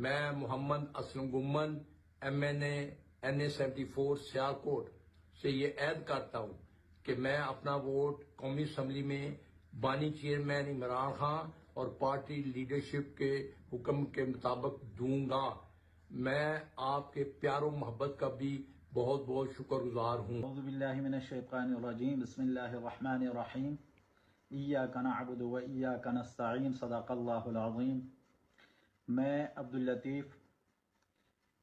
میں محمد Aslam گمن MNA NA 74 Sialkot سے یہ عہد کرتا ہوں کہ میں اپنا ووٹ قومی اسمبلی میں بانی چیئرمین عمران خان اور پارٹی لیڈرشپ کے حکم کے مطابق دوں گا۔ میں آپ کے پیار و محبت کا بھی بہت بہت شکر گزار ہوں۔ اعوذ باللہ من الشیطان الرجیم، بسم اللہ الرحمن الرحیم، ایاک نعبد و ایاک نستعین، صدق اللہ العظیم۔ میں عبداللطیف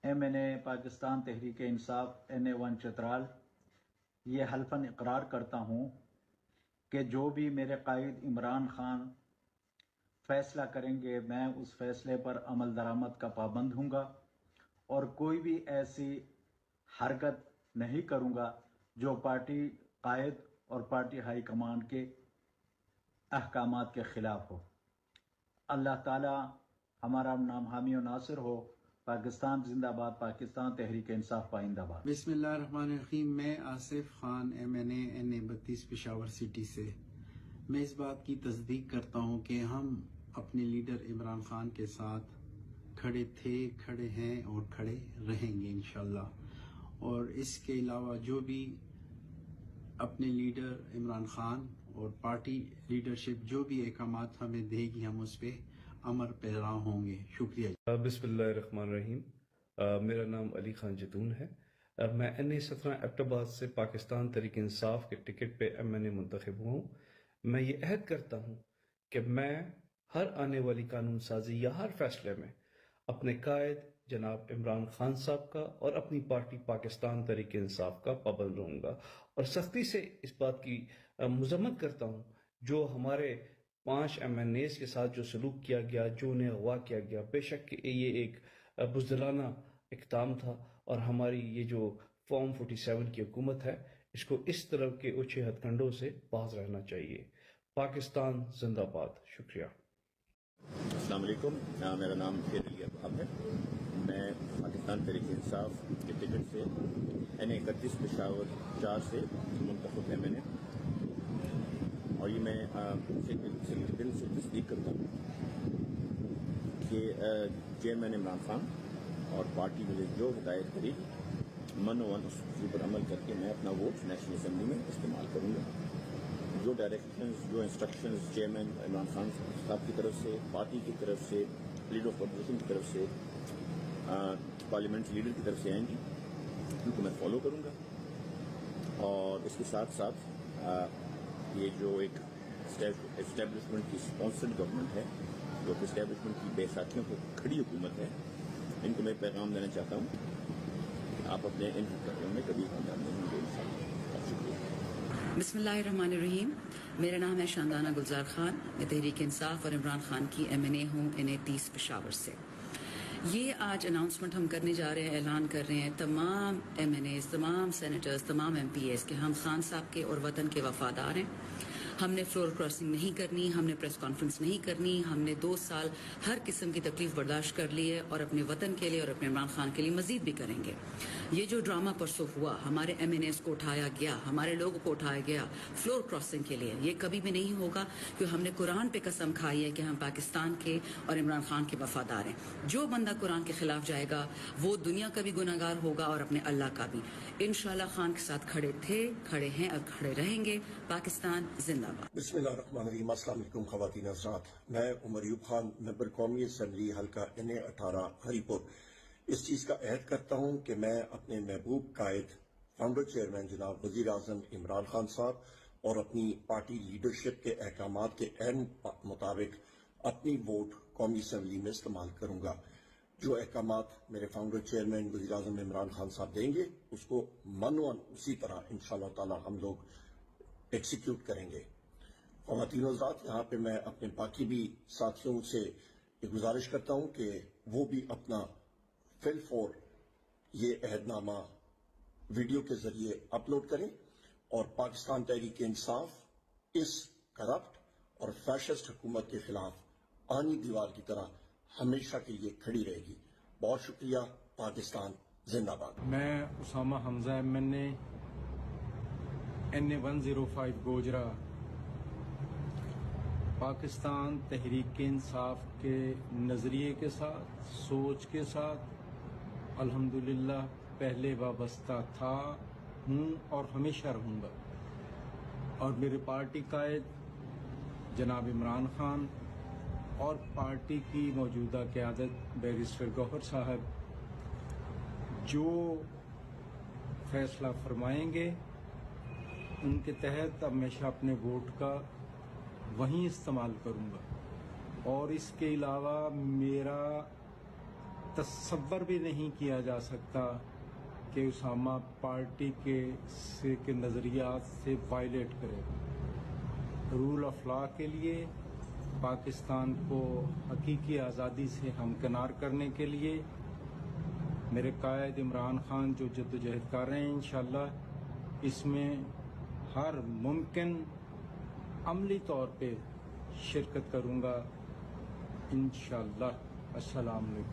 MNA پاکستان تحریک انصاف NA 1 چترال یہ حلفاً اقرار کرتا ہوں کہ جو بھی میرے قائد عمران خان فیصلہ کریں گے میں اس فیصلے پر عمل درآمد کا پابند ہوں گا اور کوئی بھی ایسی حرکت نہیں کروں گا جو پارٹی قائد اور پارٹی ہائی کمانڈ کے احکامات کے خلاف ہو۔ اللہ تعالی ہمارا نام حامی و ناصر ہو۔ پاکستان زندہ باد، پاکستان تحریک انصاف پائندہ باد۔ بسم اللہ الرحمن الرحیم۔ میں Asif Khan MNA NA 32 Peshawar city سے میں اس بات کی تصدیق کرتا ہوں کہ ہم اپنے لیڈر عمران خان کے ساتھ کھڑے تھے، کھڑے ہیں اور کھڑے رہیں گے انشاءاللہ۔ اور اس کے علاوہ جو بھی اپنے لیڈر عمران خان اور پارٹی لیڈرشپ جو بھی احکامات ہمیں دے گی ہم اس پہ عمل پیرا ہوں گے۔ شکریہ۔ بسم اللہ الرحمن الرحیم۔ میرا نام علی خان جتون ہے۔ میں NA 17 ایبٹ آباد سے پاکستان تحریک انصاف کے ٹکٹ پہ MNA منتخب ہوں۔ میں یہ عہد کرتا ہوں کہ میں ہر آنے والی قانون سازی یا ہر فیصلے میں اپنے قائد جناب عمران خان صاحب کا اور اپنی پارٹی پاکستان تحریک انصاف کا پابند رہوں گا، اور سختی سے اس بات کی مذمت کرتا ہوں جو ہمارے 5 MNAs کے ساتھ جو سلوک کیا گیا، جو انہیں اغوا کیا گیا۔ بے شک کہ یہ ایک بزدلانہ اقدام تھا اور ہماری یہ جو فارم 47 کی حکومت ہے اس کو اس طرح کے اونچے ہتھ کنڈوں سے باز رہنا چاہیے۔ پاکستان زندہ باد۔ شکریہ۔ السلام علیکم، میرا نام خیر علی ابہاب ہے۔ میں پاکستان تحریک انصاف کے ٹکٹ سے NA 31 پشاور 4 سے منتخب MNA، اور یہ میں دل سے تصدیق کرتا ہوں کہ چیئرمین عمران خان اور پارٹی مجھے جو ہدایت کرے گی من و اس پر عمل کر کے میں اپنا ووٹ نیشنل اسمبلی میں استعمال کروں گا۔ جو ڈائریکشنز، جو انسٹرکشنز چیئرمین عمران خان صاحب کی طرف سے، پارٹی کی طرف سے، لیڈر آف اپوزیشن کی طرف سے، پارلیمنٹ لیڈر کی طرف سے آئیں گی ان کو میں فالو کروں گا۔ اور اس کے ساتھ ساتھ یہ جو ایک اسٹیبلشمنٹ کی اسپانسرڈ گورنمنٹ ہے، جو کہ اسٹیبلشمنٹ کی بے ساتھیوں کو کھڑی حکومت ہے، ان کو میں پیغام دینا چاہتا ہوں کہ آپ اپنے ان حرکتوں میں کبھی کامیاب نہیں ہوں گے انشاءاللہ۔ شکریہ۔ بسم اللہ الرحمن الرحیم۔ میرا نام ہے شاندانہ گلزار خان۔ میں تحریک انصاف اور عمران خان کی MNA ہوں NA 30 پشاور سے۔ یہ آج اناؤنسمنٹ ہم کرنے جا رہے ہیں، اعلان کر رہے ہیں تمام MNAs، تمام سینیٹرز، تمام MPAs کہ ہم خان صاحب کے اور وطن کے وفادار ہیں۔ ہم نے فلور کراسنگ نہیں کرنی، ہم نے پریس کانفرنس نہیں کرنی، ہم نے 2 سال ہر قسم کی تکلیف برداشت کر لی ہے اور اپنے وطن کے لیے اور اپنے عمران خان کے لیے مزید بھی کریں گے۔ یہ جو ڈرامہ پرسوں ہوا، ہمارے MNAs کو اٹھایا گیا، ہمارے لوگوں کو اٹھایا گیا فلور کراسنگ کے لیے، یہ کبھی بھی نہیں ہوگا، کیونکہ ہم نے قرآن پہ قسم کھائی ہے کہ ہم پاکستان کے اور عمران خان کے وفادار ہیں۔ جو بندہ قرآن کے خلاف جائے گا وہ دنیا کا بھی گناہگار ہوگا اور اپنے اللہ کا بھی۔ انشاءاللہ خان کے ساتھ کھڑے تھے، کھڑے ہیں اور کھڑے رہیں گے۔ پاکستان زندہ باد۔ بسم اللہ الرحمن الرحیم۔ السلام علیکم خواتین حضرات، میں عمر ایوب خان، ممبر قومی اسمبلی حلقہ NA 18 ہری پور، اس چیز کا عہد کرتا ہوں کہ میں اپنے محبوب قائد فاؤنڈر چیئرمین جناب وزیر اعظم عمران خان صاحب اور اپنی پارٹی لیڈرشپ کے احکامات کے عین مطابق اپنی ووٹ قومی اسمبلی میں استعمال کروں گا۔ جو احکامات میرے فاؤنڈر چیئرمین وزیر اعظم عمران خان صاحب دیں گے اس کو منوان اسی طرح انشاءاللہ تعالی ہم لوگ ایکسیکیوٹ کریں گے۔ خواتین حضرات، یہاں پہ میں اپنے باقی بھی ساتھیوں سے یہ گزارش کرتا ہوں کہ وہ بھی اپنا فل فور یہ عہد نامہ ویڈیو کے ذریعے اپلوڈ کریں، اور پاکستان تحریک انصاف اس کرپٹ اور فیشسٹ حکومت کے خلاف آنی دیوار کی طرح ہمیشہ کے لیے کھڑی رہے گی۔ بہت شکریہ۔ پاکستان زندہ باد۔ میں اسامہ حمزہ MNA NA 105 گوجرا پاکستان تحریک انصاف کے نظریے کے ساتھ، سوچ کے ساتھ الحمدللہ پہلے وابستہ تھا، ہوں اور ہمیشہ رہوں گا. اور میرے پارٹی قائد جناب عمران خان اور پارٹی کی موجودہ قیادت بیرسٹر گوہر صاحب جو فیصلہ فرمائیں گے ان کے تحت ہمیشہ اپنے ووٹ کا وہیں استعمال کروں گا. اور اس کے علاوہ میرا تصور بھی نہیں کیا جا سکتا کہ اسامہ پارٹی کے نظریات سے وائلیٹ کرے. رول آف لا کے لیے، پاکستان کو حقیقی آزادی سے ہمکنار کرنے کے لیے میرے قائد عمران خان جو جدوجہد کر رہے ہیں، انشاءاللہ اس میں ہر ممکن عملی طور پہ شرکت کروں گا انشاءاللہ. السلام علیکم.